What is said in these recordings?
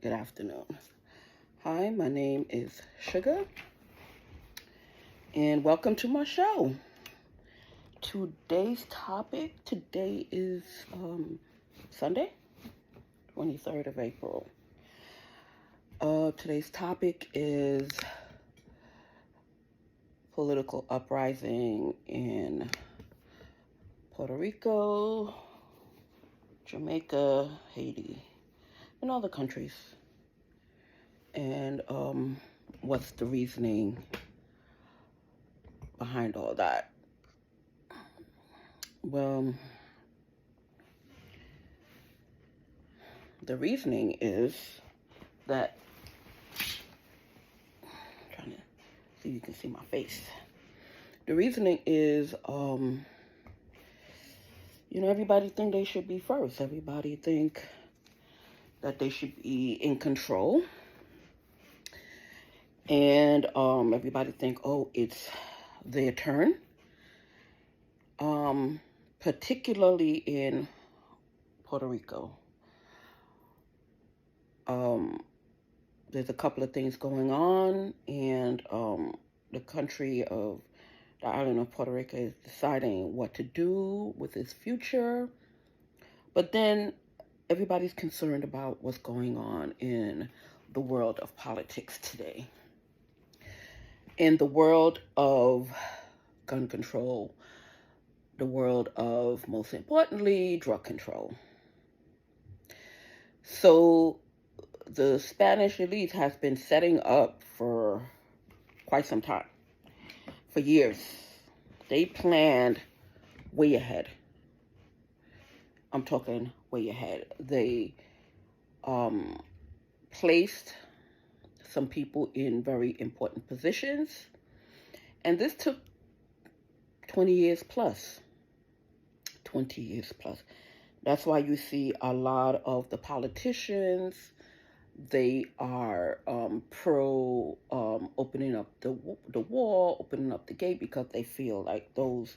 Good afternoon. Hi, my name is Sugar, and welcome to my show. Today's topic, today is Sunday, 23rd of April. Today's topic is political uprising in Puerto Rico, Jamaica, Haiti, and other countries. And what's the reasoning behind all that? Well, the reasoning is that, I'm trying to see if you can see my face. The reasoning is, everybody think they should be first. Everybody think that they should be in control. And everybody think, oh, it's their turn. Particularly in Puerto Rico. There's a couple of things going on, and the island of Puerto Rico is deciding what to do with its future. But then everybody's concerned about what's going on in the world of politics today. In the world of gun control, the world of, most importantly, drug control. So the Spanish elite has been setting up for quite some time, for years. They planned way ahead. I'm talking way ahead. They placed some people in very important positions, and this took 20 years plus. 20 years plus. That's why you see a lot of the politicians, they are pro opening up the wall, opening up the gate, because they feel like those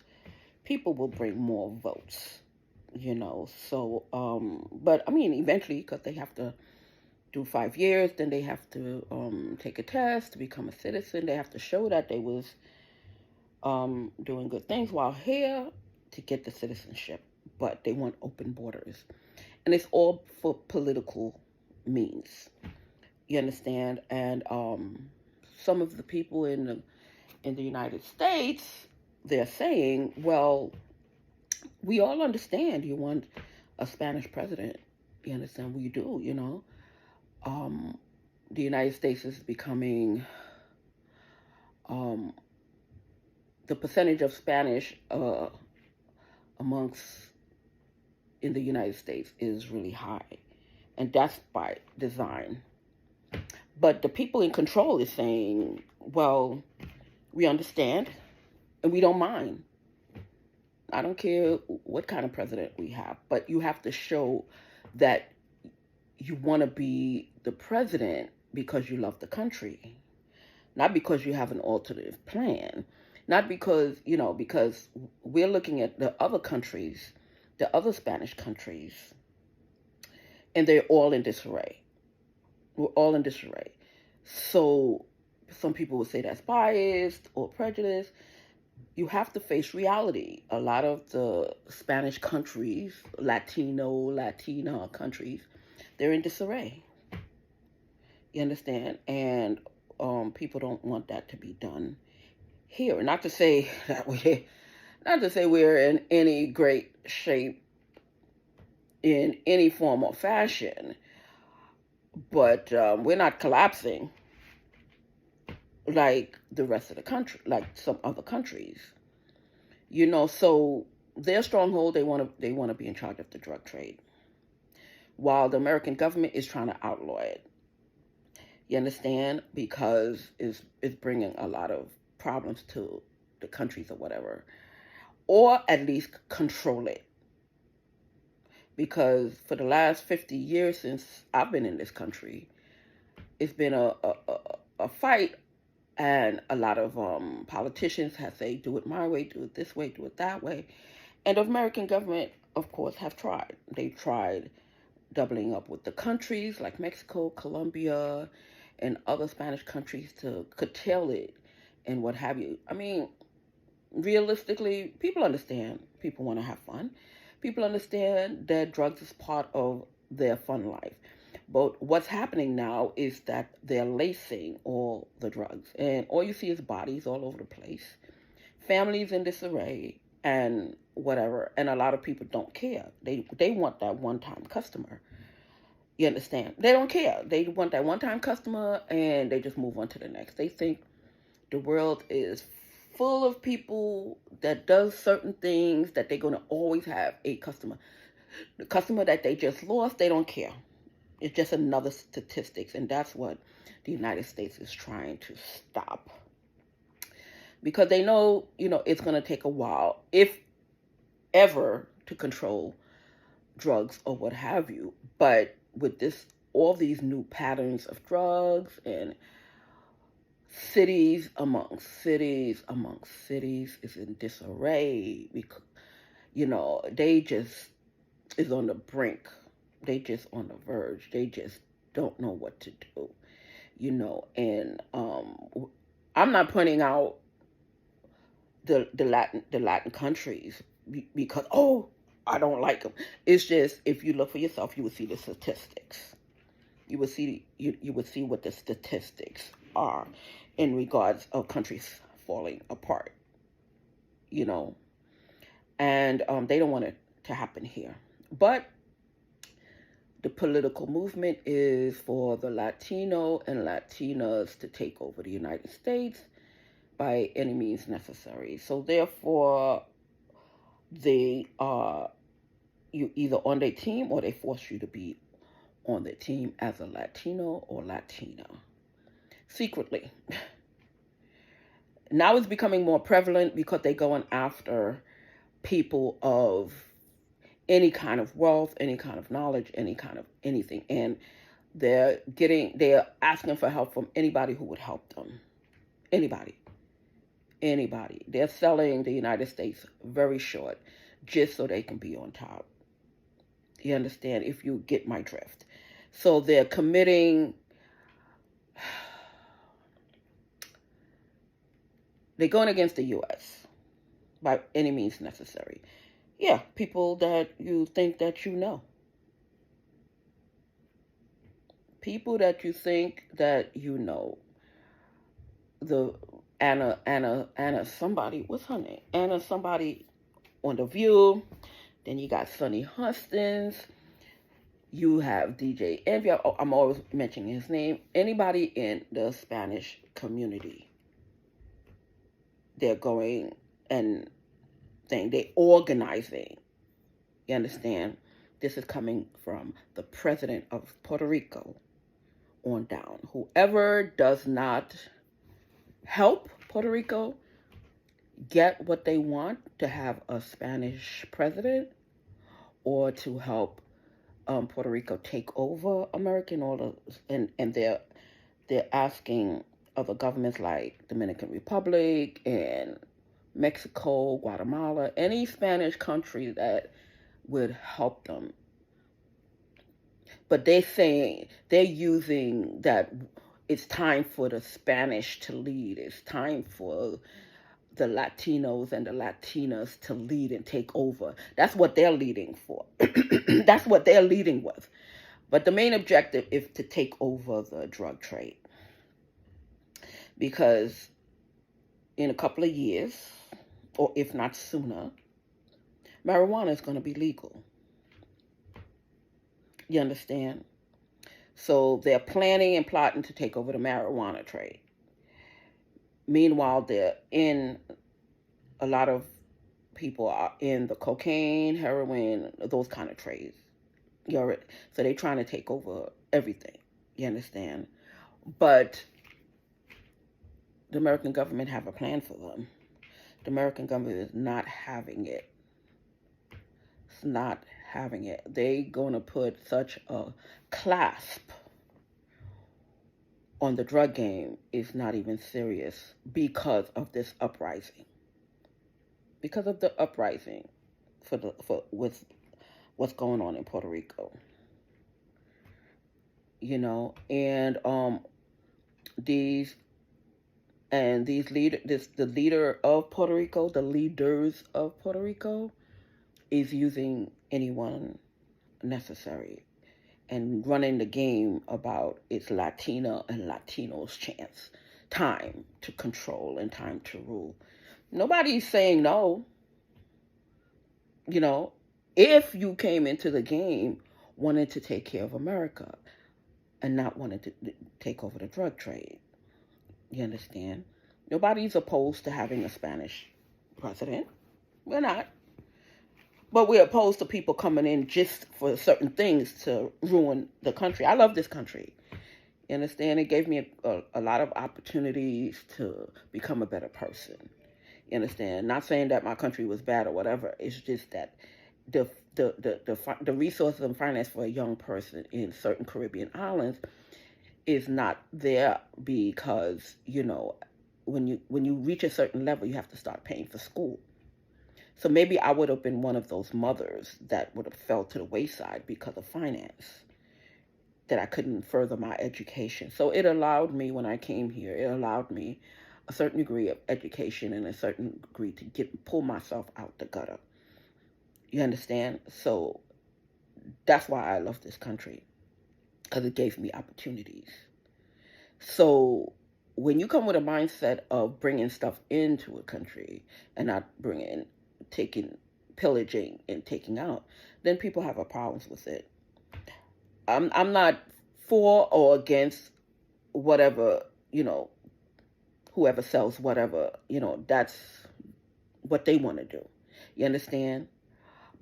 people will bring more votes, So, but I mean, eventually, because they have to do 5 years, then they have to take a test to become a citizen. They have to show that they was doing good things while here to get the citizenship. But they want open borders, and it's all for political means. You understand? And some of the people in the United States, they're saying, well, we all understand you want a Spanish president. You understand? We do, The United States is becoming, the percentage of Spanish amongst in the United States is really high. And that's by design. But the people in control is saying, well, we understand and we don't mind. I don't care what kind of president we have, but you have to show that you want to be the president because you love the country, not because you have an alternative plan, not because, because we're looking at the other countries, the other Spanish countries, and they're all in disarray. We're all in disarray. So some people would say that's biased or prejudice. You have to face reality. A lot of the Spanish countries, Latina countries, they're in disarray. You understand? And people don't want that to be done here. Not to say we're in any great shape in any form or fashion, but we're not collapsing like the rest of the country, like some other countries. So their stronghold, they want to be in charge of the drug trade, while the American government is trying to outlaw it. You understand? Because it's bringing a lot of problems to the countries or whatever, or at least control it. Because for the last 50 years since I've been in this country, it's been a fight, and a lot of politicians have said, do it my way, do it this way, do it that way. And the American government, of course, have tried. They've tried doubling up with the countries like Mexico, Colombia, and other Spanish countries to curtail it and what have you. I mean, realistically, people understand. People want to have fun. People understand that drugs is part of their fun life. But what's happening now is that they're lacing all the drugs, and all you see is bodies all over the place, families in disarray, and whatever. And a lot of people don't care. They want that one time customer. You understand? They don't care. They want that one time customer, and they just move on to the next. They think the world is full of people that does certain things that they're going to always have a customer. The customer that they just lost, they don't care. It's just another statistics, and that's what the United States is trying to stop. Because they know, it's going to take a while, if ever, to control drugs or what have you. But with all these new patterns of drugs, and cities amongst cities is in disarray, because they just is on the brink. They just on the verge. They just don't know what to do. And I'm not pointing out the Latin countries because I don't like them. It's just, if you look for yourself, you would see the statistics. You would see what the statistics are in regards of countries falling apart. And they don't want it to happen here. But the political movement is for the Latino and Latinas to take over the United States by any means necessary. So therefore, they are you either on their team, or they force you to be on their team as a Latino or Latina. Secretly. Now it's becoming more prevalent because they're going after people of any kind of wealth, any kind of knowledge, any kind of anything. And they're asking for help from anybody who would help them. Anybody. They're selling the United States very short just so they can be on top. You understand, if you get my drift. So they're committing, they're going against the U.S. by any means necessary. Yeah, people that you think that you know. People that you think that you know. The Anna somebody, what's her name? Anna somebody on The View. Then you got Sonny Hustins. You have DJ Envy. I'm always mentioning his name. Anybody in the Spanish community. They're going and they're organizing. You understand? This is coming from the president of Puerto Rico on down. Whoever does not help Puerto Rico get what they want, to have a Spanish president, or to help Puerto Rico take over American orders, and they're asking other governments like Dominican Republic and Mexico, Guatemala, any Spanish country that would help them. But they're using that it's time for the Spanish to lead. It's time for the Latinos and the Latinas to lead and take over. That's what they're leading for. That's what they're leading with. But the main objective is to take over the drug trade. Because in a couple of years, or if not sooner, marijuana is going to be legal. You understand? So they're planning and plotting to take over the marijuana trade. Meanwhile, a lot of people are in the cocaine, heroin, those kind of trades. So they're trying to take over everything. You understand? But the American government have a plan for them. The American government is not having it. It's not having it. They're going to put such a clasp on the drug game, is not even serious, because of this uprising. Because of the uprising with what's going on in Puerto Rico. these the leader of Puerto Rico, the leaders of Puerto Rico, is using anyone necessary and running the game about its Latina and Latinos' time to control and time to rule. Nobody's saying no. If you came into the game wanting to take care of America and not wanting to take over the drug trade, you understand? Nobody's opposed to having a Spanish president. We're not. But we're opposed to people coming in just for certain things to ruin the country. I love this country. You understand? It gave me a lot of opportunities to become a better person. You understand? Not saying that my country was bad or whatever. It's just that the resources and finance for a young person in certain Caribbean islands is not there because, when you reach a certain level, you have to start paying for school. So maybe I would have been one of those mothers that would have fell to the wayside because of finance, that I couldn't further my education. So it allowed me, when I came here, it allowed me a certain degree of education and a certain degree to pull myself out the gutter. You understand? So that's why I love this country, because it gave me opportunities. So when you come with a mindset of bringing stuff into a country and not pillaging and taking out, then people have a problems with it. I'm not for or against whatever, whoever sells whatever, that's what they want to do. You understand?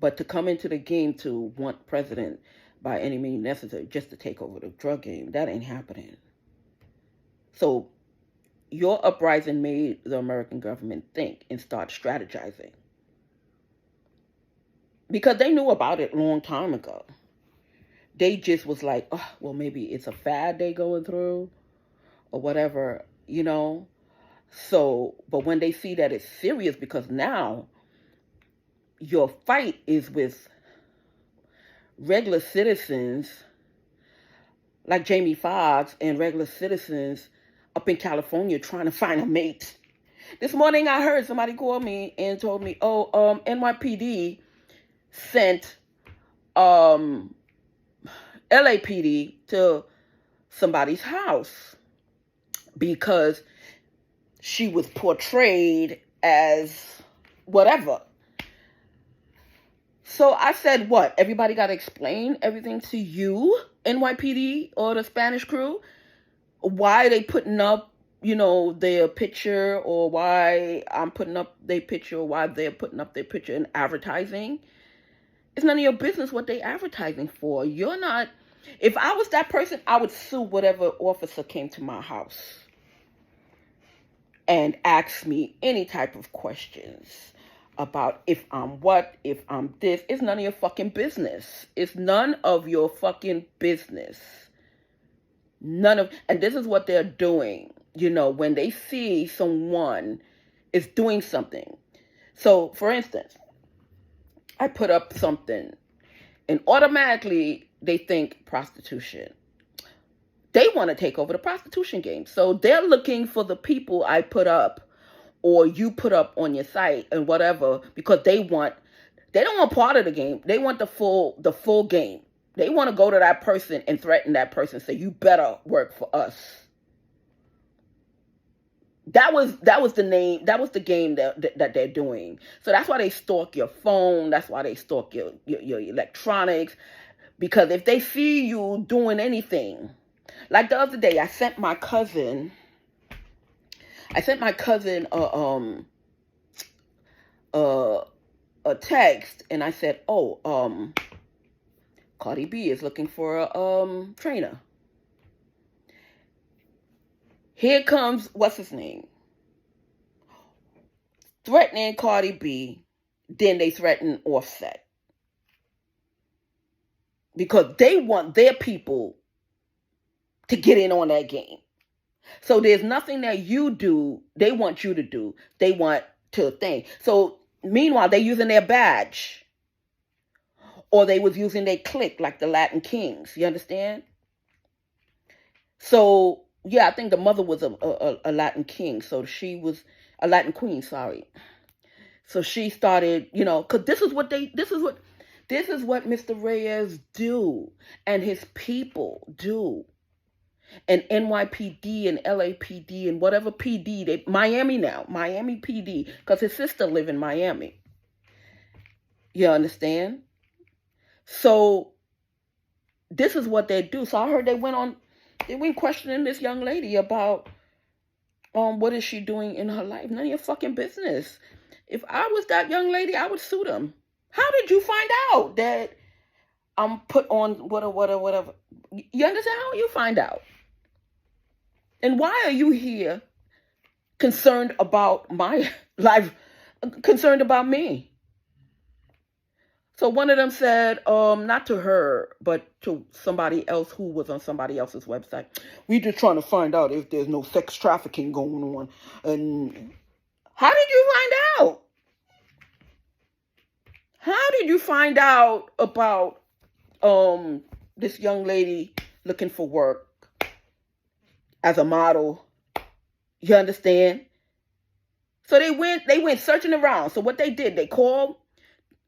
But to come into the game to want president by any means necessary just to take over the drug game, that ain't happening. So your uprising made the American government think and start strategizing. Because they knew about it a long time ago. They just was like, oh, well, maybe it's a fad they going through or whatever, So, but when they see that it's serious, because now your fight is with regular citizens like Jamie Foxx and regular citizens up in California trying to find a mate. This morning I heard somebody call me and told me, NYPD sent LAPD to somebody's house because she was portrayed as whatever. So I said, what? Everybody got to explain everything to you, NYPD or the Spanish crew? Why they putting up, their picture, or why I'm putting up their picture, or why they're putting up their picture in advertising? It's none of your business what they advertising for. You're not. If I was that person, I would sue whatever officer came to my house and ask me any type of questions about if I'm what, if I'm this. It's none of your fucking business. It's none of your fucking business. And this is what they're doing, when they see someone is doing something. So, for instance, I put up something and automatically they think prostitution. They want to take over the prostitution game. So they're looking for the people I put up or you put up on your site and whatever, because they don't want part of the game. They want the full game. They want to go to that person and threaten that person, say, you better work for us. That was the game that they're doing. So that's why they stalk your phone. That's why they stalk your electronics. Because if they see you doing anything, like the other day, I sent my cousin a text, and I said, Cardi B is looking for a trainer. Here comes, what's his name? Threatening Cardi B, then they threaten Offset. Because they want their people to get in on that game. So there's nothing that you do, they want you to do. They want to think. So meanwhile, they're using their badge. Or they was using their clique like the Latin Kings. You understand? So yeah, I think the mother was a Latin king, so she was a Latin queen. Sorry. So she started, because this is what Mr. Reyes do, and his people do, and NYPD and LAPD and whatever PD Miami now, Miami PD, because his sister live in Miami. You understand? So this is what they do. So I heard they went questioning this young lady about what is she doing in her life. None of your fucking business. If I was that young lady, I would sue them. How did you find out that I'm put on whatever? You understand how you find out? And why are you here concerned about my life, concerned about me? So one of them said, not to her, but to somebody else who was on somebody else's website. We just trying to find out if there's no sex trafficking going on. And how did you find out? How did you find out about this young lady looking for work as a model? You understand? So they went searching around. So what they did, he called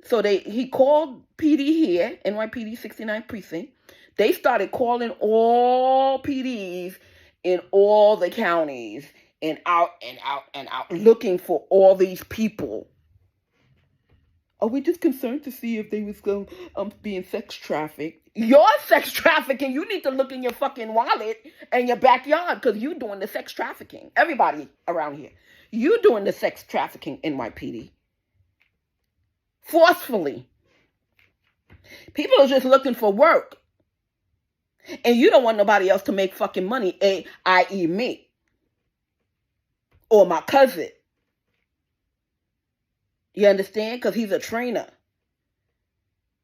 PD here, NYPD 69 precinct. They started calling all PDs in all the counties and out looking for all these people. Are we just concerned to see if they was going being sex trafficked? You're sex trafficking. You need to look in your fucking wallet and your backyard, because you doing the sex trafficking. Everybody around here, you doing the sex trafficking, NYPD. Forcefully. People are just looking for work. And you don't want nobody else to make fucking money, i.e. me. Or my cousin. You understand? Because he's a trainer.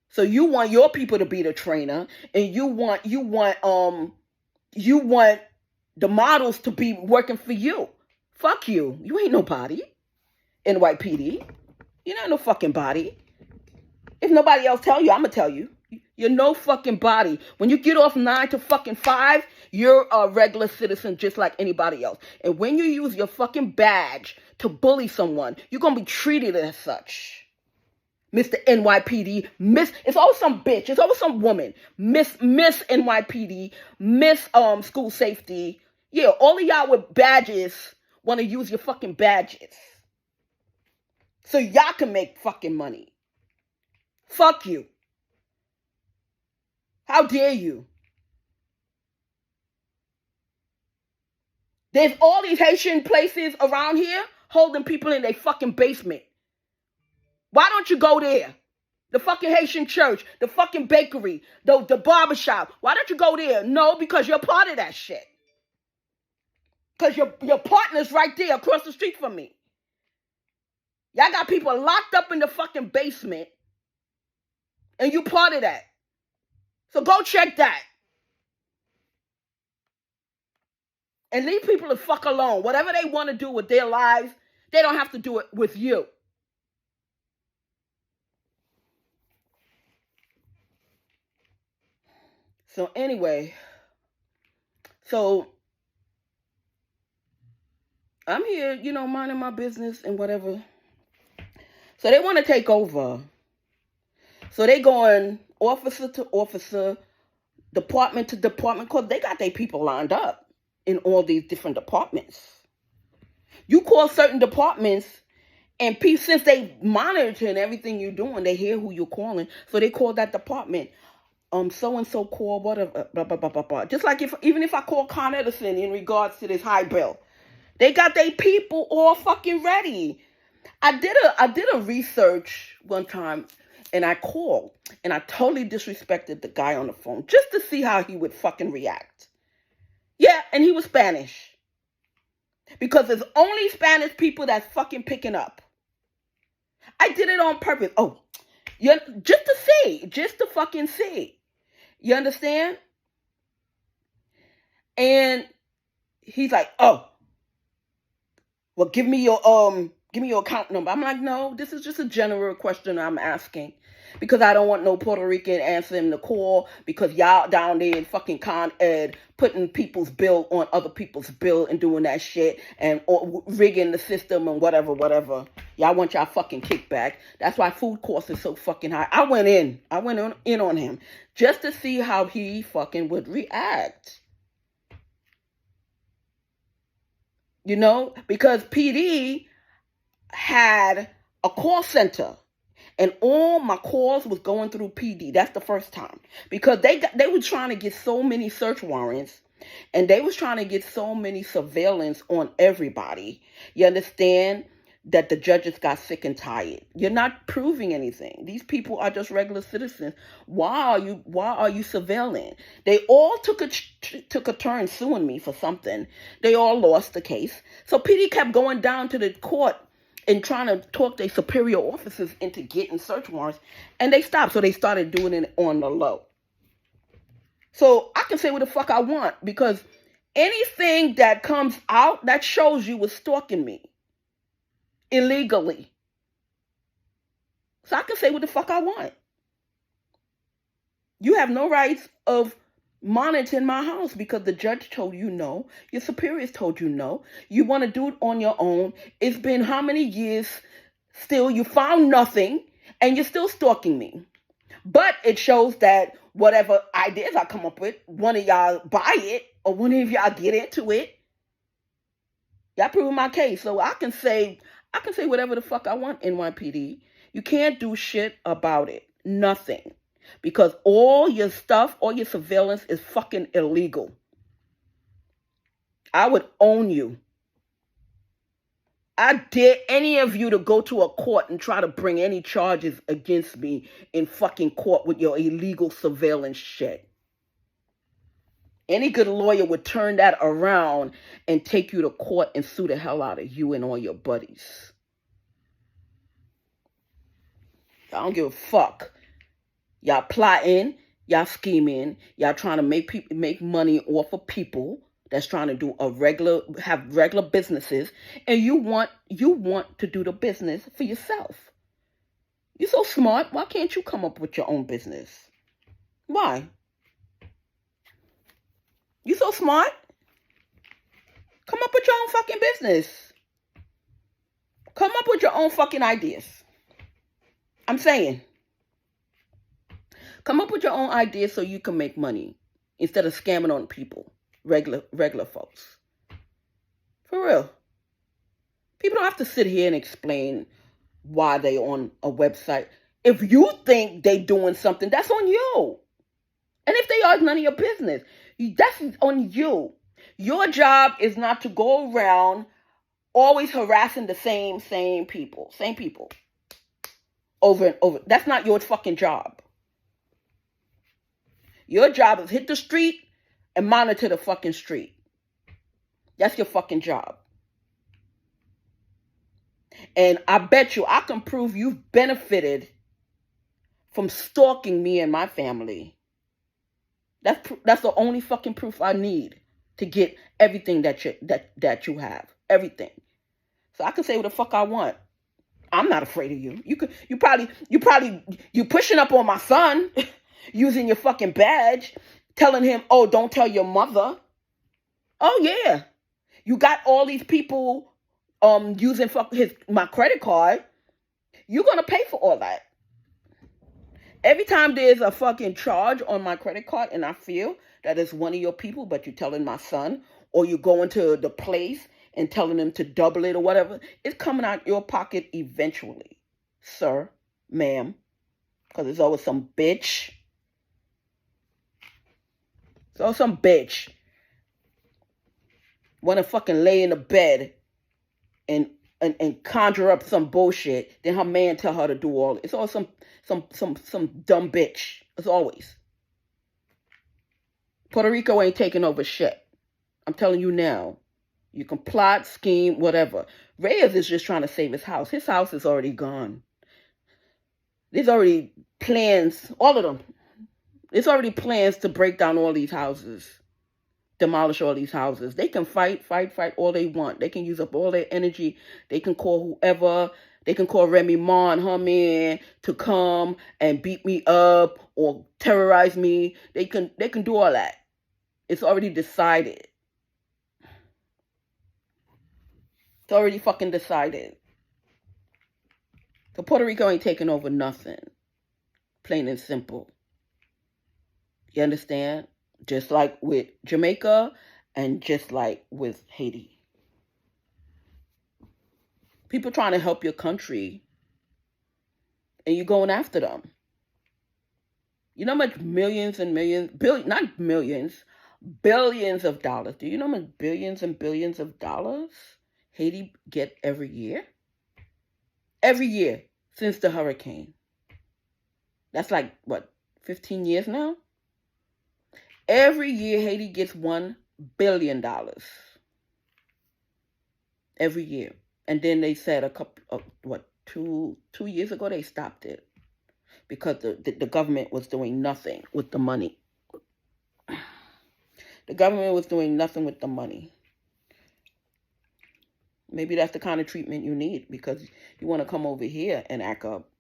So you want your people to be the trainer, and you want the models to be working for you. Fuck you. You ain't nobody. NYPD. You're not no fucking body. If nobody else tell you, I'm gonna tell you. You're no fucking body. When you get off 9 to fucking 5, you're a regular citizen just like anybody else. And when you use your fucking badge to bully someone, you're gonna be treated as such. Mr. NYPD, it's always some bitch, it's always some woman. Miss NYPD, Miss School Safety. Yeah, all of y'all with badges want to use your fucking badges. So y'all can make fucking money. Fuck you. How dare you? There's all these Haitian places around here holding people in their fucking basement. Why don't you go there? The fucking Haitian church, the fucking bakery, the barbershop. Why don't you go there? No, because you're part of that shit. Because your partner's right there across the street from me. Y'all got people locked up in the fucking basement, and you part of that. So go check that. And leave people the fuck alone. Whatever they want to do with their lives, they don't have to do it with you. So anyway, I'm here, minding my business and whatever. So they want to take over. So they going officer to officer, department to department, because they got their people lined up in all these different departments. You call certain departments, and since they monitoring everything you're doing, they hear who you're calling, so they call that department. So-and-so call, whatever, blah, blah, blah, blah, blah. Just like even if I call Con Edison in regards to this high bill, they got their people all fucking ready. I did a research one time, and I called, and I totally disrespected the guy on the phone just to see how he would fucking react. Yeah, and he was Spanish. Because there's only Spanish people that's fucking picking up. I did it on purpose. Oh, yeah, just to fucking see. You understand? And he's like, oh, well, give me your account number. I'm like, no, this is just a general question I'm asking. because I don't want no Puerto Rican answering the call because y'all down there in fucking Con Ed putting people's bill on other people's bill and doing that shit and rigging the system and whatever. Y'all want y'all fucking kickback. That's why food costs is so fucking high. I went in on him just to see how he fucking would react. You know, because PD had a call center and all my calls was going through PD. That's the first time, because they were trying to get so many search warrants and they was trying to get so many surveillance on everybody. You understand? That the judges got sick and tired. You're not proving anything. These people are just regular citizens. Why are you surveilling? They all took a turn suing me for something. They all lost the case. So PD kept going down to the court and trying to talk their superior officers into getting search warrants, and they stopped. So they started doing it on the low. So I can say what the fuck I want, because anything that comes out that shows you was stalking me illegally. So I can say what the fuck I want. You have no rights of monitoring my house because the judge told you no. Your superiors told you no. You want to do it on your own. It's been how many years? Still, you found nothing and you're still stalking me. But it shows that whatever ideas I come up with, one of y'all buy it or one of y'all get into it. Y'all proving my case. So I can say whatever the fuck I want, NYPD. You can't do shit about it. Nothing. Because all your stuff, all your surveillance is fucking illegal. I would own you. I dare any of you to go to a court and try to bring any charges against me in fucking court with your illegal surveillance shit. Any good lawyer would turn that around and take you to court and sue the hell out of you and all your buddies. I don't give a fuck. Y'all plotting, y'all scheming, y'all trying to make money off of people that's trying to do have regular businesses, and you want to do the business for yourself. You're so smart. Why can't you come up with your own business? Why? You so smart? Come up with your own fucking business. Come up with your own fucking ideas. I'm saying. Come up with your own ideas so you can make money instead of scamming on people, regular folks. For real. People don't have to sit here and explain why they on a website. If you think they doing something, that's on you. And if they are, it's none of your business. That's on you. Your job is not to go around always harassing the same people. Same people. Over and over. That's not your fucking job. Your job is hit the street and monitor the fucking street. That's your fucking job. And I bet you I can prove you've benefited from stalking me and my family. That's the only fucking proof I need to get everything that you have. Everything. So I can say what the fuck I want. I'm not afraid of you. You pushing up on my son using your fucking badge, telling him, "Oh, don't tell your mother." Oh yeah. You got all these people using my credit card. You're going to pay for all that. Every time there's a fucking charge on my credit card and I feel that it's one of your people, but you're telling my son, or you go into the place and telling them to double it or whatever, it's coming out your pocket eventually, sir, ma'am, because there's always some bitch. So some bitch want to fucking lay in the bed and conjure up some bullshit. Then her man tell her to do all it. It's always some dumb bitch. As always. Puerto Rico ain't taking over shit. I'm telling you now. You can plot, scheme, whatever. Reyes is just trying to save his house. His house is already gone. There's already plans, all of them. There's already plans to break down all these houses. Demolish all these houses. They can fight all they want. They can use up all their energy. They can call whoever. They can call Remy Ma and her man to come and beat me up or terrorize me. They can do all that. It's already decided. It's already fucking decided. So Puerto Rico ain't taking over nothing. Plain and simple. You understand? Just like with Jamaica and just like with Haiti. People trying to help your country and you going after them. You know how much millions and millions, not millions, billions of dollars. Do you know how much billions and billions of dollars Haiti get every year? Every year since the hurricane. That's like, what, 15 years now? Every year Haiti gets $1 billion. Every year. And then they said two years ago they stopped it because the government was doing nothing with the money. The government was doing nothing with the money. Maybe that's the kind of treatment you need because you want to come over here and act up.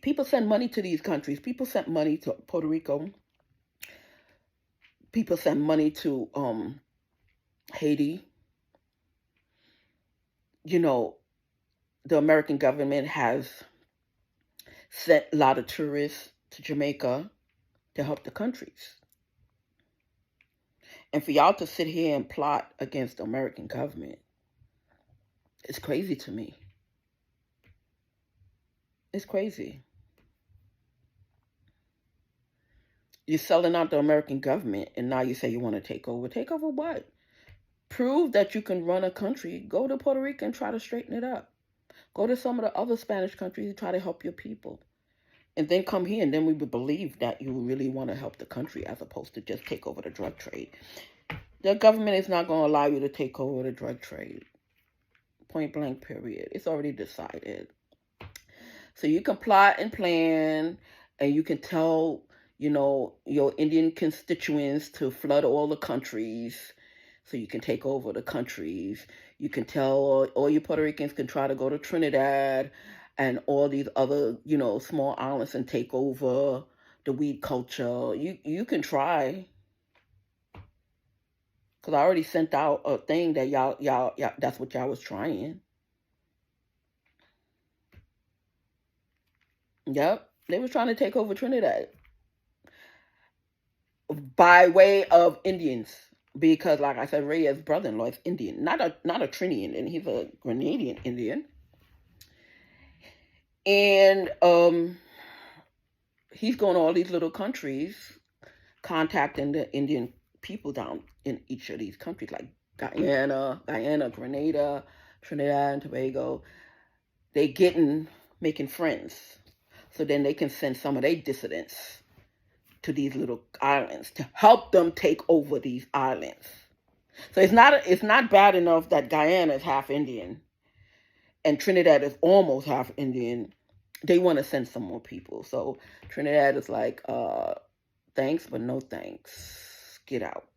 People send money to these countries. People sent money to Puerto Rico. People send money to Haiti. You know, the American government has sent a lot of tourists to Jamaica to help the countries. And for y'all to sit here and plot against the American government, it's crazy to me. It's crazy. You're selling out the American government, and now you say you want to take over. Take over what? Prove that you can run a country. Go to Puerto Rico and try to straighten it up. Go to some of the other Spanish countries and try to help your people. And then come here, and then we would believe that you really want to help the country as opposed to just take over the drug trade. The government is not going to allow you to take over the drug trade. Point blank, period. It's already decided. So you can plot and plan, and you can tell, your Indian constituents to flood all the countries so you can take over the countries. You can tell all your Puerto Ricans can try to go to Trinidad and all these other, small islands and take over the weed culture. You can try. Because I already sent out a thing that y'all, that's what y'all was trying. Yep. They was trying to take over Trinidad. By way of Indians. Because, like I said, Reyes' brother-in-law is Indian. Not a Trinidad Indian. He's a Grenadian Indian. And he's going to all these little countries, contacting the Indian people down in each of these countries, like Guyana, Grenada, Trinidad and Tobago. They making friends. So then they can send some of their dissidents to these little islands to help them take over these islands. So it's not bad enough that Guyana is half Indian and Trinidad is almost half Indian. They want to send some more people. So Trinidad is like, thanks, but no thanks. Get out.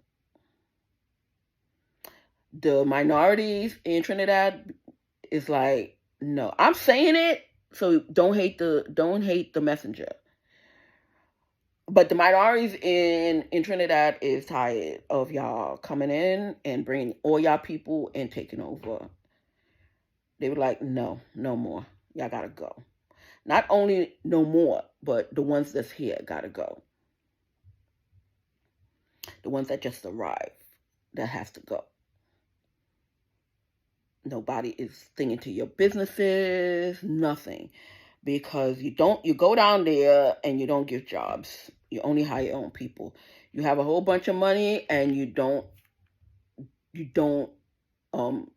The minorities in Trinidad is like, no. I'm saying it, so don't hate the messenger. But the minorities in Trinidad is tired of y'all coming in and bringing all y'all people and taking over. They were like, no more. Y'all gotta go. Not only no more, but the ones that's here gotta go. The ones that just arrived, that has to go. Nobody is thinking to your businesses, nothing. Because you go down there and you don't give jobs. You only hire your own people. You have a whole bunch of money and you don't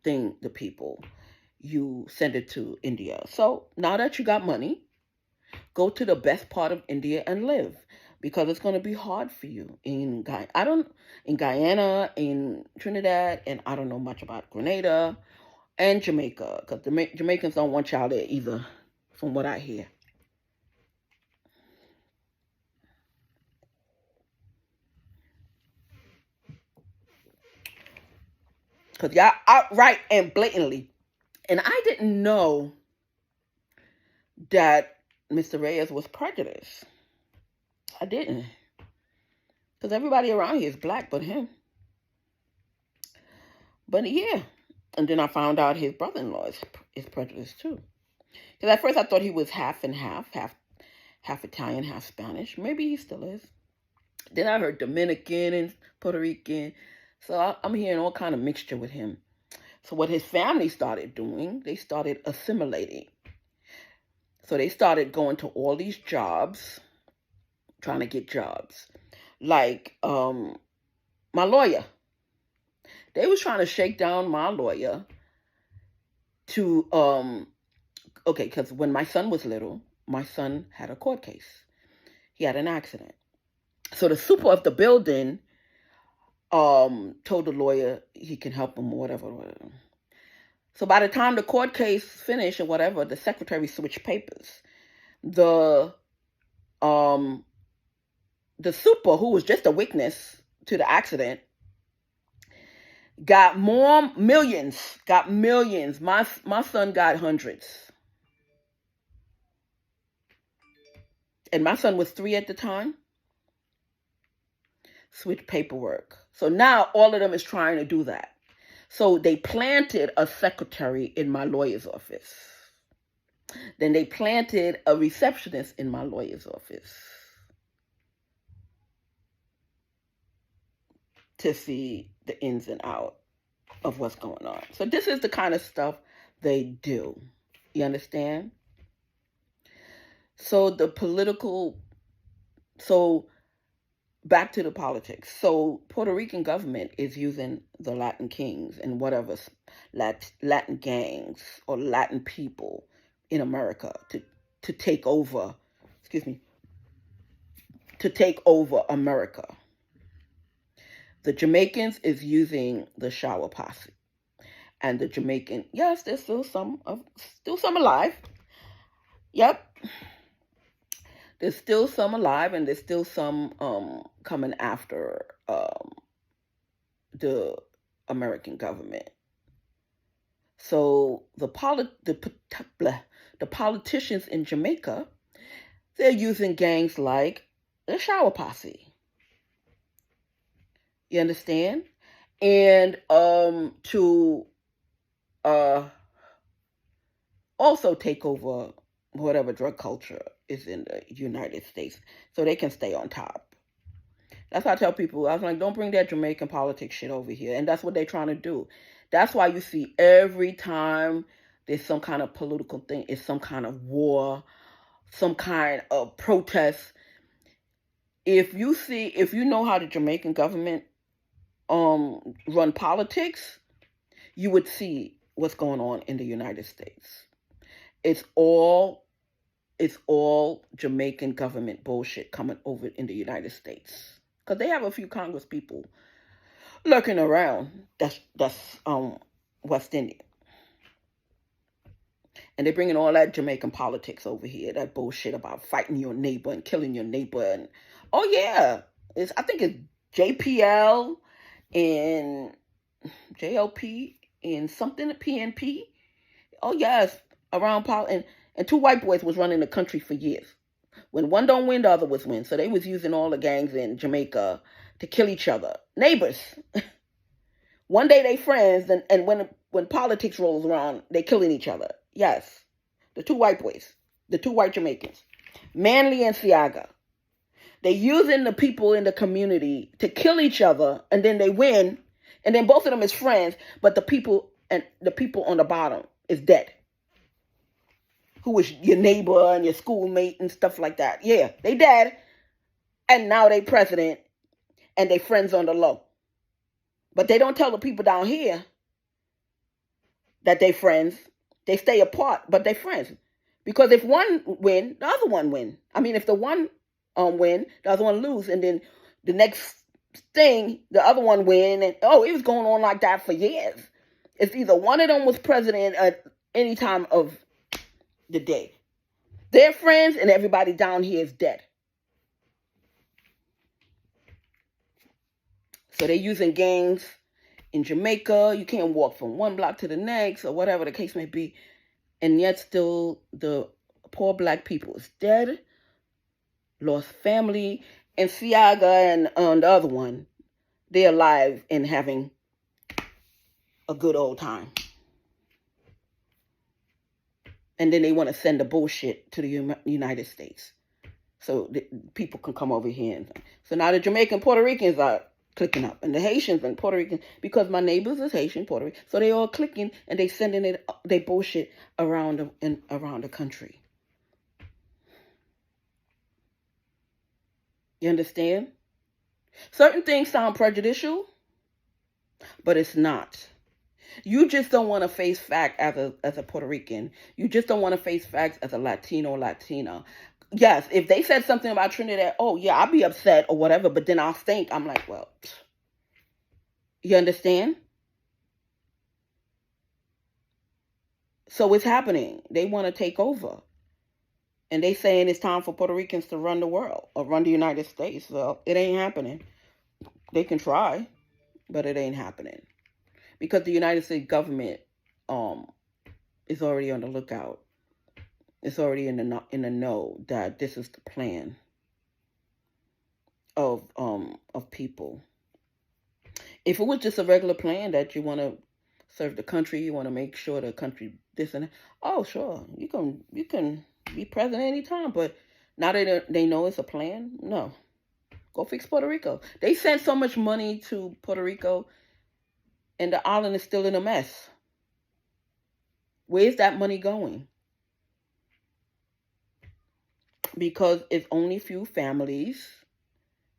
thing the people. You send it to India. So now that you got money, go to the best part of India and live. Because it's going to be hard for you in Guyana, in Trinidad, and I don't know much about Grenada and Jamaica. Because the Jamaicans don't want y'all there either, from what I hear. Because y'all outright and blatantly. And I didn't know that Mr. Reyes was prejudiced. I didn't. Because everybody around here is black but him. But yeah. And then I found out his brother-in-law is prejudiced too. Because at first I thought he was half and half Italian, half Spanish. Maybe he still is. Then I heard Dominican and Puerto Rican. So I'm hearing all kind of mixture with him. So what his family started doing, they started assimilating. So they started going to all these jobs, trying to get jobs. Like my lawyer. They was trying to shake down my lawyer to, okay, because when my son was little, my son had a court case. He had an accident. So the super of the building told the lawyer he can help him or whatever. So by the time the court case finished or whatever, the secretary switched papers. The super, who was just a witness to the accident, got millions. My son got hundreds. And my son was 3 at the time. Switch paperwork. So now all of them is trying to do that. So they planted a secretary in my lawyer's office. Then they planted a receptionist in my lawyer's office to see the ins and outs of what's going on. So this is the kind of stuff they do. You understand? So back to the politics. So Puerto Rican government is using the Latin kings and whatever Latin gangs or Latin people in America to take over, to take over America. The Jamaicans is using the shower posse. And the Jamaican, yes, there's still some alive. Yep. There's still some alive, and there's still some coming after the American government. So the politicians in Jamaica, they're using gangs like the shower posse. You understand? And to also take over whatever drug culture is in the United States so they can stay on top. That's why I tell people, I was like, don't bring that Jamaican politics shit over here. And that's what they're trying to do. That's why you see every time there's some kind of political thing, it's some kind of war, some kind of protest. If you know how the Jamaican government run politics, you would see what's going on in the United States. It's all Jamaican government bullshit coming over in the United States. Because they have a few Congress people lurking around. That's West Indian. And they're bringing all that Jamaican politics over here. That bullshit about fighting your neighbor and killing your neighbor. And oh yeah, I think it's JPL and JLP and something, PNP. Oh yes, around and two white boys was running the country for years. When one don't win, the other was win. So they was using all the gangs in Jamaica to kill each other. Neighbors. One day they friends, and when politics rolls around, they killing each other. Yes. The two white boys. The two white Jamaicans. Manley and Siaga. They using the people in the community to kill each other, and then they win, and then both of them is friends, but the people on the bottom is dead. Who was your neighbor and your schoolmate and stuff like that. Yeah, they dead. And now they president and they friends on the low. But they don't tell the people down here that they friends. They stay apart, but they friends. Because if one win, the other one win. I mean, if the one win, the other one lose. And then the next thing, the other one win. And it was going on like that for years. It's either one of them was president at any time of the day. They're friends and everybody down here is dead. So they're using gangs In Jamaica, you can't walk from one block to the next or whatever the case may be. And yet still the poor black people is dead, lost family. And Siaga and the other one, they're alive and having a good old time. And then they want to send the bullshit to the United States so people can come over here. So now the Jamaican Puerto Ricans are clicking up, and the Haitians and Puerto Ricans, because my neighbors is Haitian, Puerto Rican, so they all clicking and they sending they bullshit around the country. You understand? Certain things sound prejudicial, but it's not. You just don't want to face fact as a Puerto Rican. You just don't want to face facts as a Latino or Latina. Yes, if they said something about Trinidad, oh yeah, I'll be upset or whatever, but then I'll think, I'm like, well, you understand? So it's happening. They want to take over. And they saying it's time for Puerto Ricans to run the world or run the United States. Well, it ain't happening. They can try, but it ain't happening. Because the United States government is already on the lookout. It's already in the know that this is the plan of people. If it was just a regular plan that you want to serve the country, you want to make sure the country this and that, oh sure, you can be president anytime. But now they know it's a plan. No, go fix Puerto Rico. They sent so much money to Puerto Rico, and the island is still in a mess. Where's that money going? Because it's only few families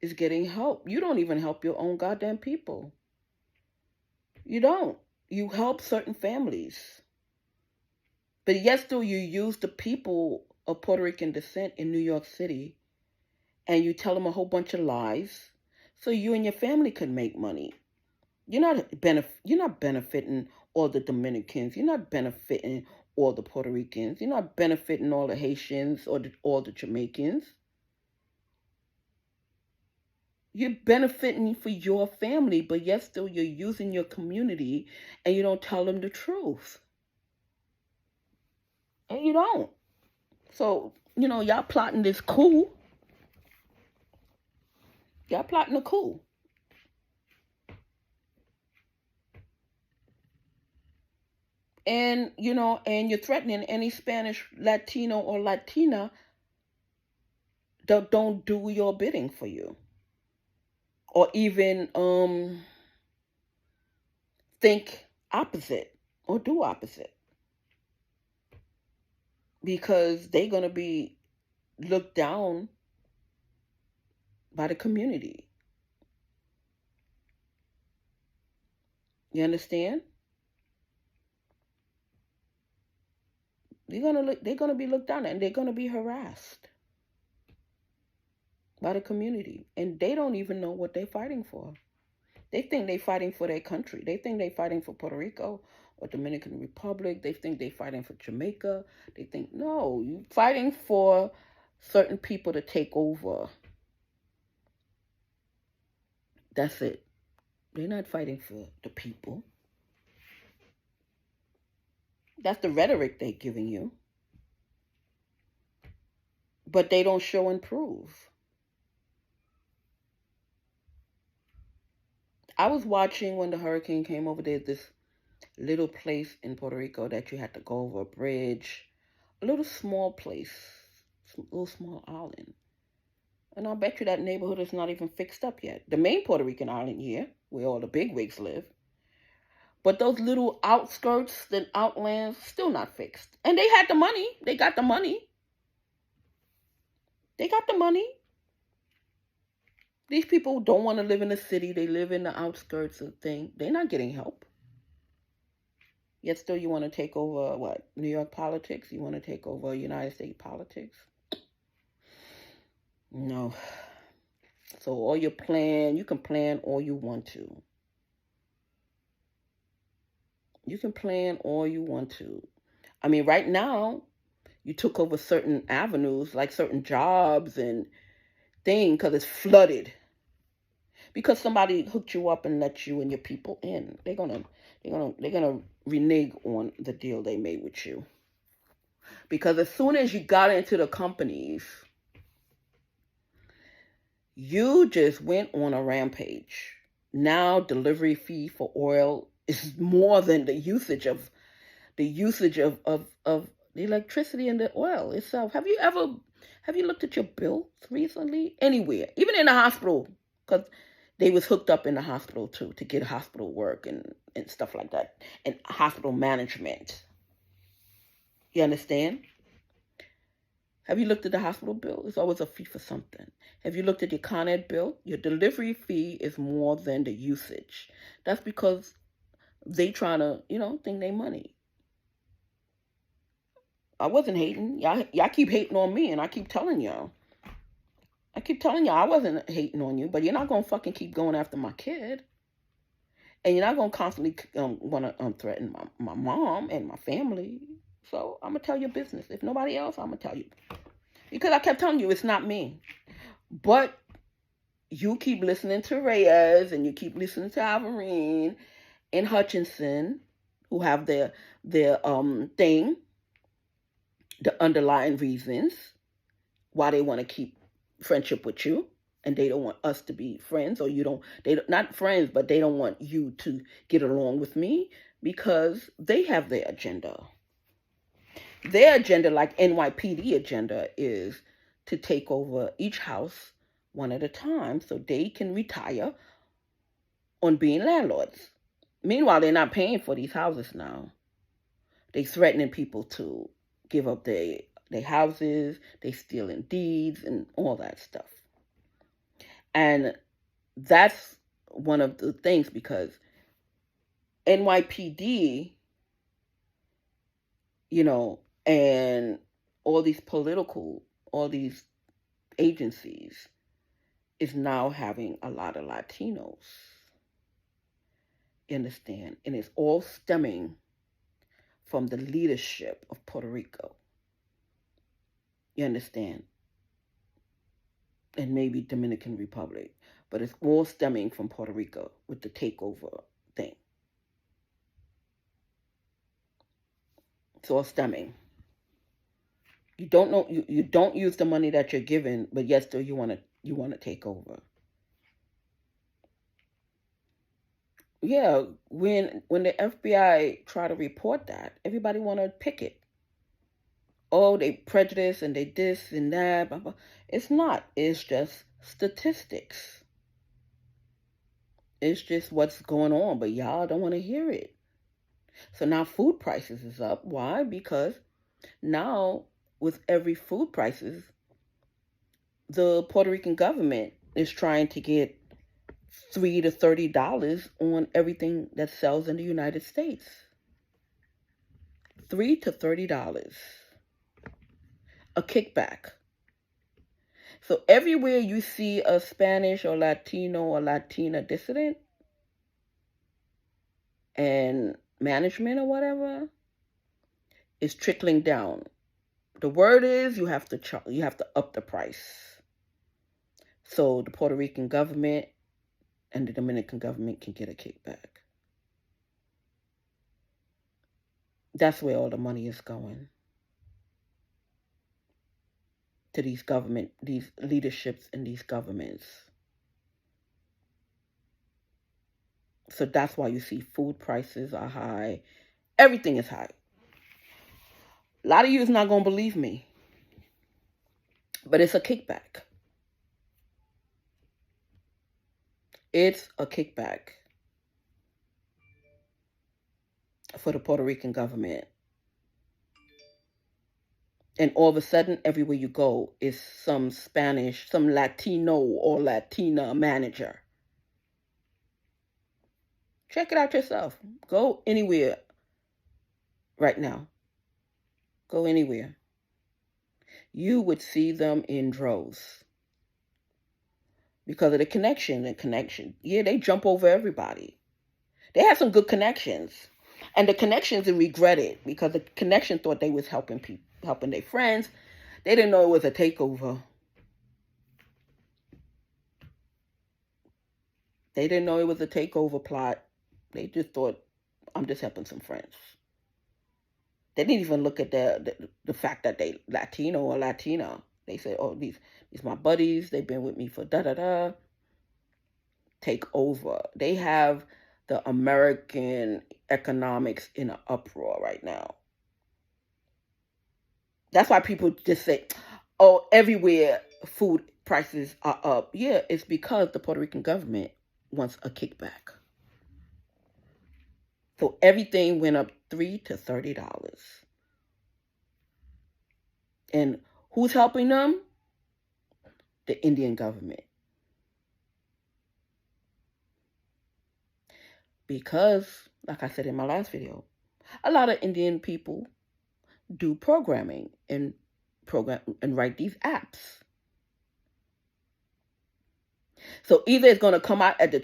is getting help. You don't even help your own goddamn people. You don't. You help certain families. But yet still you use the people of Puerto Rican descent in New York City and you tell them a whole bunch of lies so you and your family can make money. You're not benefiting all the Dominicans. You're not benefiting all the Puerto Ricans. You're not benefiting all the Haitians or all the Jamaicans. You're benefiting for your family, but yet still you're using your community and you don't tell them the truth. And you don't. So, y'all plotting this coup. Y'all plotting a coup. And, and you're threatening any Spanish Latino or Latina that don't do your bidding for you. Or even think opposite or do opposite. Because they're going to be looked down by the community. You understand? They're gonna be looked down and they're gonna be harassed by the community, and they don't even know what they're fighting for. They think they're fighting for their country. They think they're fighting for Puerto Rico or Dominican Republic. They think they're fighting for Jamaica. They think, no, you're fighting for certain people to take over. That's it. They're not fighting for the people. That's the rhetoric they're giving you. But they don't show and prove. I was watching when the hurricane came over. There's this little place in Puerto Rico that you had to go over a bridge. A little small place. A little small island. And I'll bet you that neighborhood is not even fixed up yet. The main Puerto Rican island here, where all the bigwigs live. But those little outskirts and outlands, still not fixed. And they had the money. They got the money. They got the money. These people don't want to live in the city. They live in the outskirts of things. They're not getting help. Yet still you want to take over, what, New York politics? You want to take over United States politics? No. So all your plan, you can plan all you want to. You can plan all you want to. I mean, right now, you took over certain avenues, like certain jobs and things, because it's flooded. because somebody hooked you up and let you and your people in. They're gonna renege on the deal they made with you. Because as soon as you got into the companies, you just went on a rampage. Now delivery fee for oil is more than the usage of the electricity and the oil itself. Have you looked at your bills recently? Anywhere, even in the hospital, because they was hooked up in the hospital too to get hospital work and stuff like that, and hospital management. You understand? Have you looked at the hospital bill? It's always a fee for something. Have you looked at your Con Ed bill? Your delivery fee is more than the usage. That's because they trying to, think they money. I wasn't hating. Y'all keep hating on me, and I keep telling y'all. I wasn't hating on you, but you're not going to fucking keep going after my kid. And you're not going to constantly want to threaten my mom and my family. So I'm going to tell your business. If nobody else, I'm going to tell you. Because I kept telling you it's not me. But you keep listening to Reyes and you keep listening to Alvarine and Hutchinson, who have their thing, the underlying reasons why they want to keep friendship with you, and they don't want us to be friends, or not friends, but they don't want you to get along with me, because they have their agenda. Their agenda, like NYPD agenda, is to take over each house one at a time so they can retire on being landlords. Meanwhile, they're not paying for these houses now. They're threatening people to give up their houses, they stealing deeds and all that stuff. And that's one of the things, because NYPD, and all these agencies is now having a lot of Latinos. You understand? And it's all stemming from the leadership of Puerto Rico. You understand? And maybe Dominican Republic. But it's all stemming from Puerto Rico with the takeover thing. It's all stemming. You don't know. You don't use the money that you're given, but yet still you want to take over. Yeah, when the FBI try to report that, everybody want to pick it. Oh, they prejudice and they this and that. Blah, blah. It's not. It's just statistics. It's just what's going on, but y'all don't want to hear it. So now food prices is up. Why? Because now with every food prices, the Puerto Rican government is trying to get $3 to $30 on everything that sells in the United States. $3 to $30. A kickback. So everywhere you see a Spanish or Latino or Latina dissident and management or whatever is trickling down. The word is you have to up the price, so the Puerto Rican government and the Dominican government can get a kickback. That's where all the money is going, to these leaderships in these governments. So that's why you see food prices are high. Everything is high. A lot of you is not going to believe me, but it's a kickback. It's a kickback for the Puerto Rican government. And all of a sudden, everywhere you go is some Spanish, some Latino or Latina manager. Check it out yourself. Go anywhere right now. Go anywhere. You would see them in droves. Because of the connection. Yeah, they jump over everybody. They have some good connections. And the connections are regretted, because the connection thought they was helping people, helping their friends. They didn't know it was a takeover. They didn't know it was a takeover plot. They just thought, I'm just helping some friends. They didn't even look at the fact that they Latino or Latina. They said, oh, these my buddies. They've been with me for da-da-da. Take over. They have the American economics in an uproar right now. That's why people just say, oh, everywhere food prices are up. Yeah, it's because the Puerto Rican government wants a kickback. So everything went up $3 to $30. And who's helping them? The Indian government. Because, like I said in my last video, a lot of Indian people do programming and write these apps. So either it's going to come out at the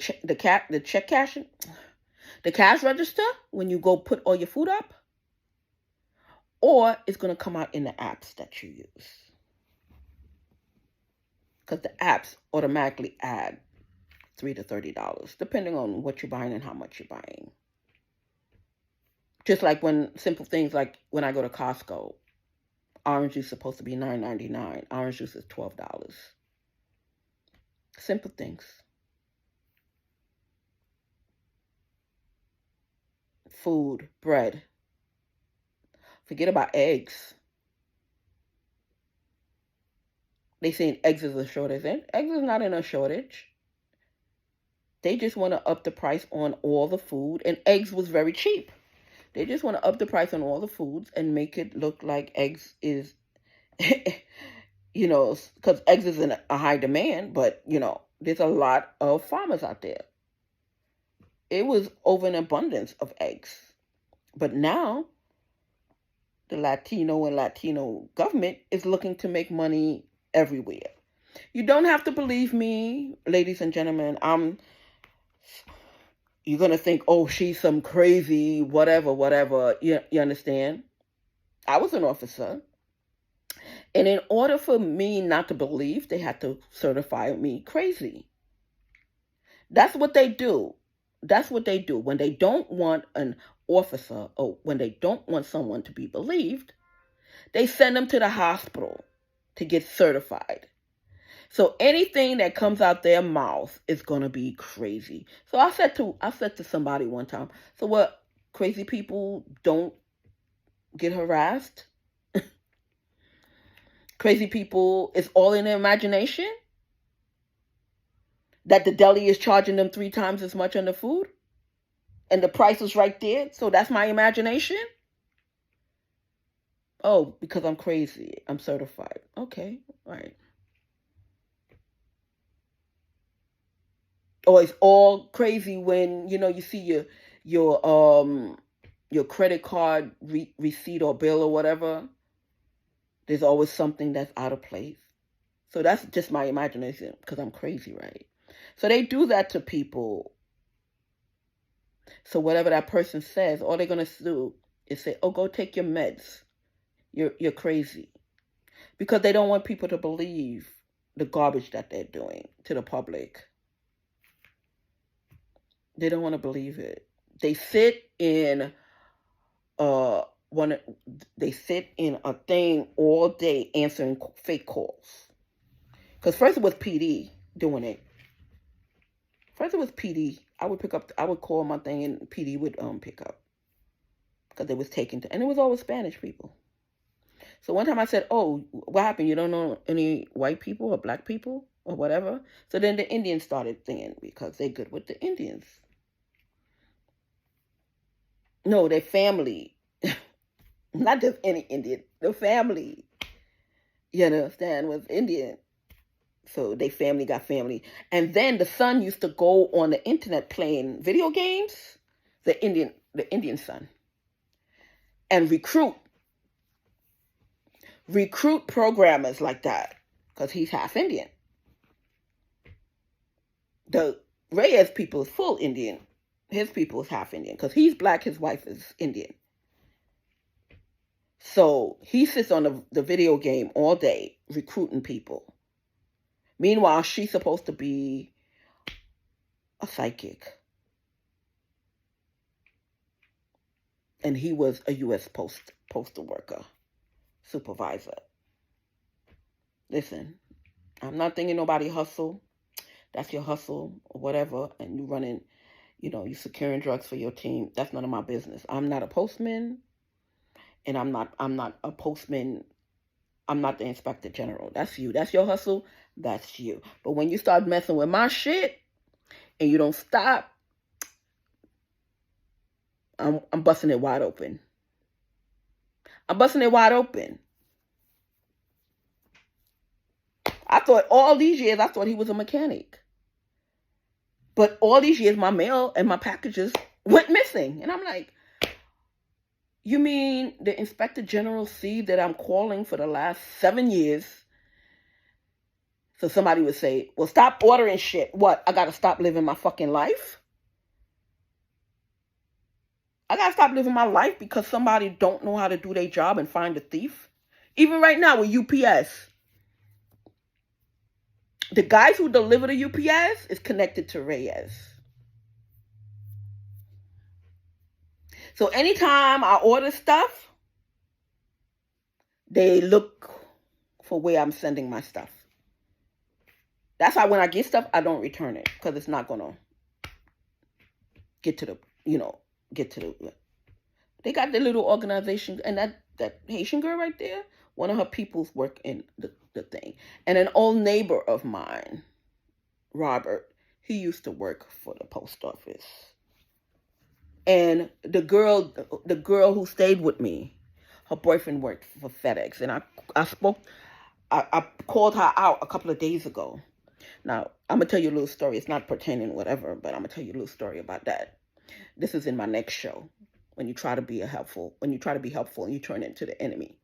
cash register when you go put all your food up, or it's going to come out in the apps that you use. Because the apps automatically add $3 to $30, depending on what you're buying and how much you're buying. Just like when simple things like when I go to Costco, orange juice is supposed to be $9.99. Orange juice is $12. Simple things. Food, bread. Forget about eggs. They saying eggs is a shortage. Eggs is not in a shortage. They just want to up the price on all the food. And eggs was very cheap. They just want to up the price on all the foods and make it look like eggs is, because eggs is in a high demand. But, there's a lot of farmers out there. It was over an abundance of eggs. But now, the Latino government is looking to make money everywhere. You don't have to believe me, ladies and gentlemen. You're going to think, oh, she's some crazy whatever. You understand? I was an officer. And in order for me not to believe, they had to certify me crazy. That's what they do. That's what they do. When they don't want an officer or when they don't want someone to be believed, they send them to the hospital to get certified. So anything that comes out their mouth is going to be crazy. So I said to somebody one time, so what, crazy people don't get harassed? Crazy people, it's all in their imagination? That the deli is charging them 3 times as much on the food? And the price is right there? So that's my imagination? Oh, because I'm crazy. I'm certified. Okay, all right. Or it's all crazy when, you see your credit card receipt or bill or whatever. There's always something that's out of place. So that's just my imagination because I'm crazy, right? So they do that to people. So whatever that person says, all they're going to do is say, oh, go take your meds. You're crazy. Because they don't want people to believe the garbage that they're doing to the public. They don't want to believe it. They sit in a thing all day answering fake calls. Because first it was PD doing it. First it was PD. I would call my thing and PD would pick up. Because they was taken to, and it was always Spanish people. So one time I said, oh, what happened? You don't know any white people or black people or whatever? So then the Indians started singing because they're good with the Indians. No, their family. Not just any Indian. The family, you understand, was Indian. So they family got family. And then the son used to go on the internet playing video games, the Indian son, and recruit programmers like that because he's half Indian. The Reyes people is full Indian. His people is half Indian because he's black, his wife is Indian. So he sits on the video game all day recruiting people. Meanwhile, she's supposed to be a psychic. And he was a U.S. postal worker, supervisor. Listen, I'm not thinking nobody hustle. That's your hustle or whatever. And you running, you securing drugs for your team. That's none of my business. I'm not a postman. And I'm not a postman. I'm not the inspector general. That's you. That's your hustle. That's you. But when you start messing with my shit and you don't stop, I'm busting it wide open. I'm busting it wide open. I thought all these years, I thought he was a mechanic. But all these years, my mail and my packages went missing. And I'm like, you mean the inspector general see that I'm calling for the last 7 years? So somebody would say, well, stop ordering shit. What? I got to stop living my fucking life? I got to stop living my life because somebody don't know how to do their job and find a thief? Even right now with UPS. The guys who deliver the UPS is connected to Reyes. So anytime I order stuff, they look for where I'm sending my stuff. That's why when I get stuff, I don't return it because it's not going to get to the. They got their little organization, and that Haitian girl right there, one of her peoples work in the thing. And an old neighbor of mine, Robert, he used to work for the post office. And the girl who stayed with me, her boyfriend worked for FedEx. And I called her out a couple of days ago. Now, I'm going to tell you a little story. It's not pertaining, whatever, but I'm going to tell you a little story about that. This is in my next show. When you try to be helpful and you turn into the enemy.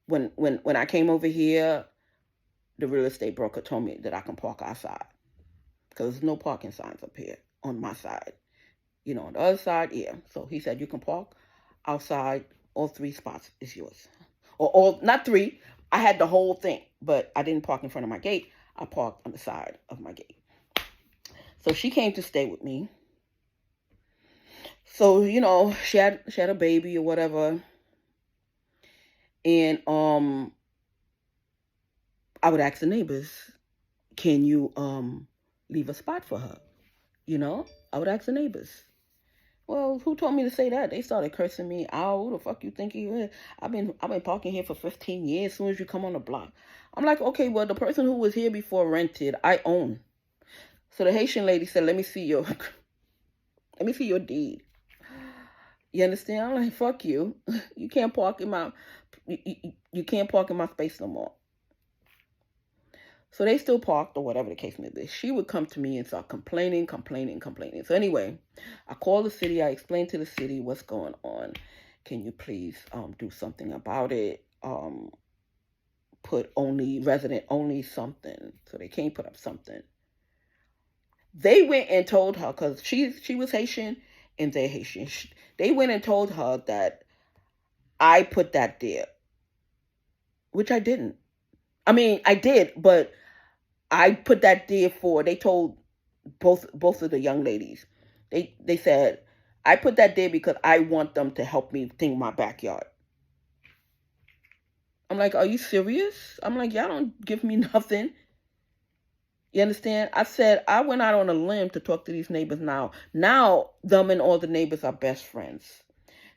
When I came over here, the real estate broker told me that I can park outside. Because there's no parking signs up here on my side. On the other side, yeah. So he said, you can park outside. All 3 spots is yours. Or all, not 3. I had the whole thing. But I didn't park in front of my gate. I parked on the side of my gate. So she came to stay with me. So, she had a baby or whatever. And I would ask the neighbors, can you leave a spot for her? I would ask the neighbors. Well, who told me to say that? They started cursing me out. Who the fuck you think you is? I've been parking here for 15 years. As soon as you come on the block. I'm like, okay, well, the person who was here before rented, I own. So the Haitian lady said, let me see your deed. You understand? I'm like, fuck you. You can't park in my you can't park in my space no more. So they still parked or whatever the case may be. She would come to me and start complaining. So anyway, I called the city. I explained to the city what's going on. Can you please do something about it? Put only resident only something. So they can't put up something. They went and told her, because she was Haitian and they're Haitian. They went and told her that I put that there, which I didn't. I mean, I did, but I put that there they told both of the young ladies. They said, I put that there because I want them to help me think my backyard. I'm like, are you serious? I'm like, y'all don't give me nothing. You understand? I said, I went out on a limb to talk to these neighbors now. Now, them and all the neighbors are best friends.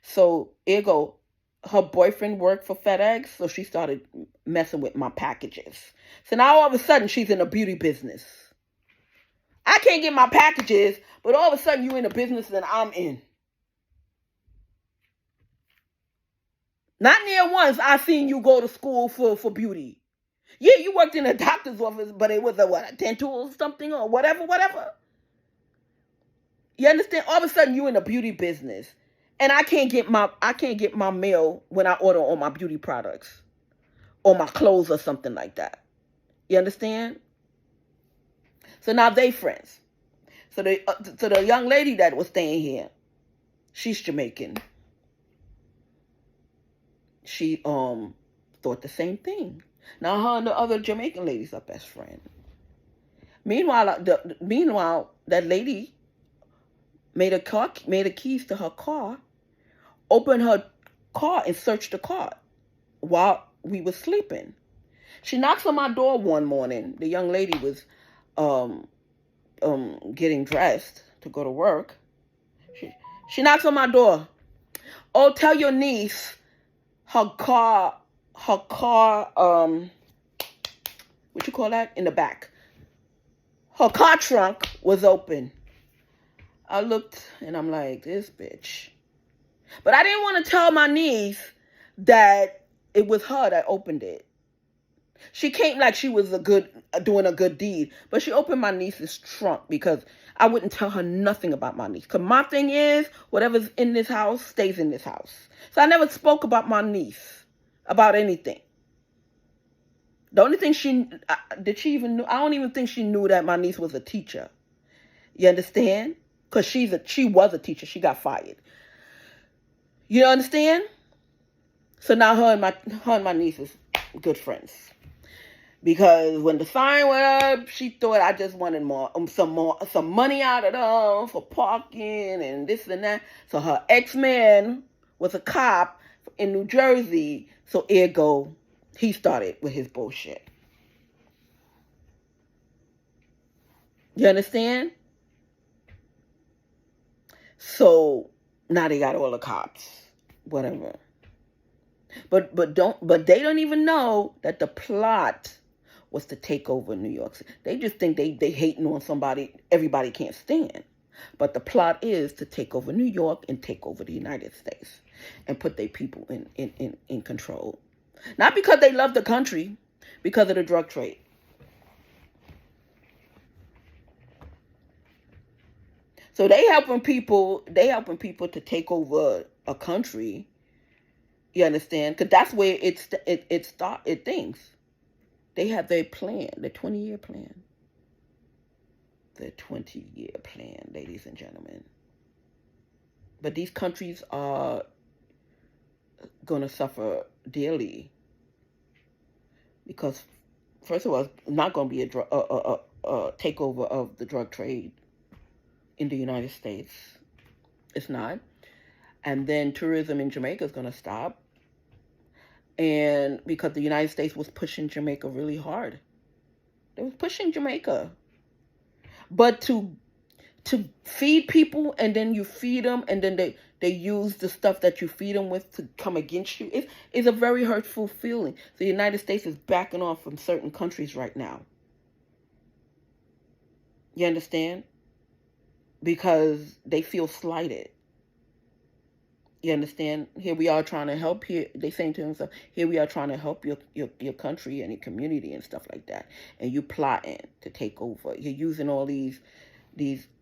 So, ergo, her boyfriend worked for FedEx, so she started messing with my packages. So now all of a sudden, she's in the beauty business. I can't get my packages, but all of a sudden, you in a business that I'm in. Not near once I seen you go to school for beauty. Yeah, you worked in a doctor's office, but it was a dental or something or whatever. You understand? All of a sudden, you in the beauty business, and I can't get my mail when I order all my beauty products or my clothes or something like that. You understand? So now they friends. So the young lady that was staying here, she's Jamaican. She thought the same thing. Now her and the other Jamaican ladies are best friends. Meanwhile, that lady made a keys to her car, opened her car and searched the car while we were sleeping. She knocks on my door one morning. The young lady was um, getting dressed to go to work. She knocks on my door. Oh, tell your niece her car, what you call that? In the back. Her car trunk was open. I looked and I'm like, this bitch. But I didn't want to tell my niece that it was her that opened it. She came like she was doing a good deed. But she opened my niece's trunk because I wouldn't tell her nothing about my niece. Because my thing is, whatever's in this house stays in this house. So I never spoke about my niece, about anything. The only thing I don't even think she knew that my niece was a teacher. You understand? Because she was a teacher. She got fired. You understand? So now her and my niece is good friends. Because when the sign went up, she thought I just wanted some money out of them for parking and this and that. So her ex-man was a cop in New Jersey. So ergo, he started with his bullshit. You understand? So now they got all the cops, whatever. But they don't even know that the plot was to take over New York City. They just think they hating on somebody everybody can't stand. But the plot is to take over New York and take over the United States and put their people in control. Not because they love the country, because of the drug trade. So they helping people to take over a country. You understand? Because that's where it thinks. They have their plan, the 20-year plan. The 20-year plan, ladies and gentlemen. But these countries are going to suffer dearly. Because, first of all, it's not going to be a takeover of the drug trade in the United States. It's not. And then tourism in Jamaica is going to stop. And because the United States was pushing Jamaica really hard. They was pushing Jamaica. But to feed people and then you feed them and then they use the stuff that you feed them with to come against you, it's a very hurtful feeling. The United States is backing off from certain countries right now. You understand? Because they feel slighted. You understand? Here we are trying to help. Here they saying to themselves, here we are trying to help your country and your community and stuff like that. And you plotting to take over. You're using all these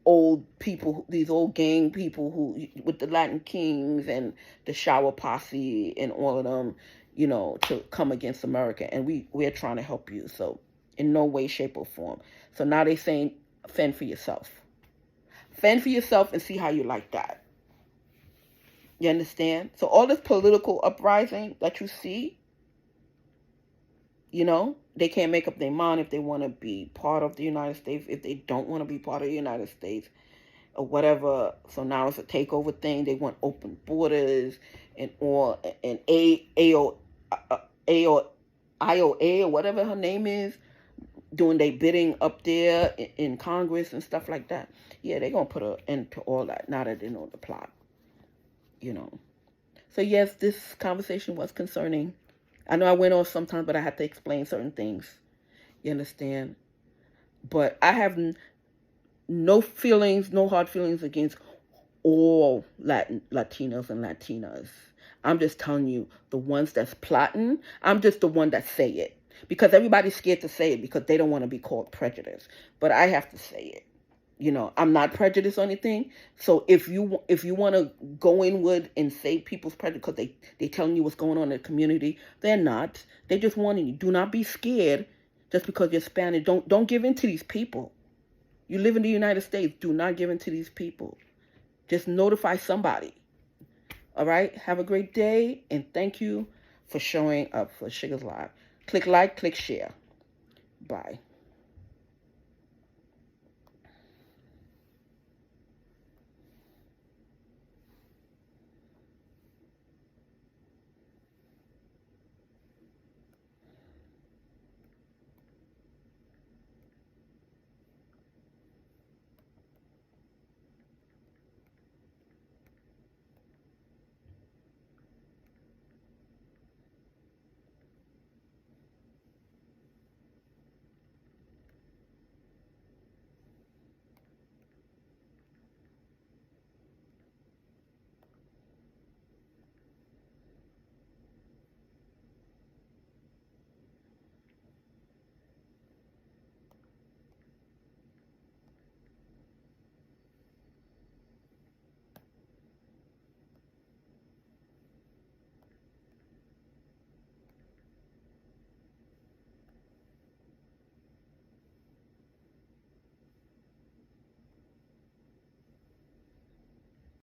old people, these old gang people who with the Latin Kings and the Shower Posse and all of them, to come against America. And we're trying to help you. So in no way, shape, or form. So now they're saying fend for yourself. Fend for yourself and see how you like that. You understand? So all this political uprising that you see, they can't make up their mind if they want to be part of the United States, if they don't want to be part of the United States, or whatever. So now it's a takeover thing. They want open borders and IOA or whatever her name is, doing their bidding up there in Congress and stuff like that. Yeah, they're going to put an end to all that now that they know the plot. So yes, this conversation was concerning. I know I went off sometimes, but I had to explain certain things. You understand? But I have no hard feelings against all Latinos and Latinas. I'm just telling you, the ones that's plotting, I'm just the one that say it. Because everybody's scared to say it because they don't want to be called prejudiced. But I have to say it. I'm not prejudiced or anything. So if you want to go inward and say people's prejudice because they telling you what's going on in the community, they're not. They're just warning you. Do not be scared just because you're Spanish. Don't give in to these people. You live in the United States. Do not give in to these people. Just notify somebody. All right? Have a great day, and thank you for showing up for Sugar's Live. Click like, click share. Bye.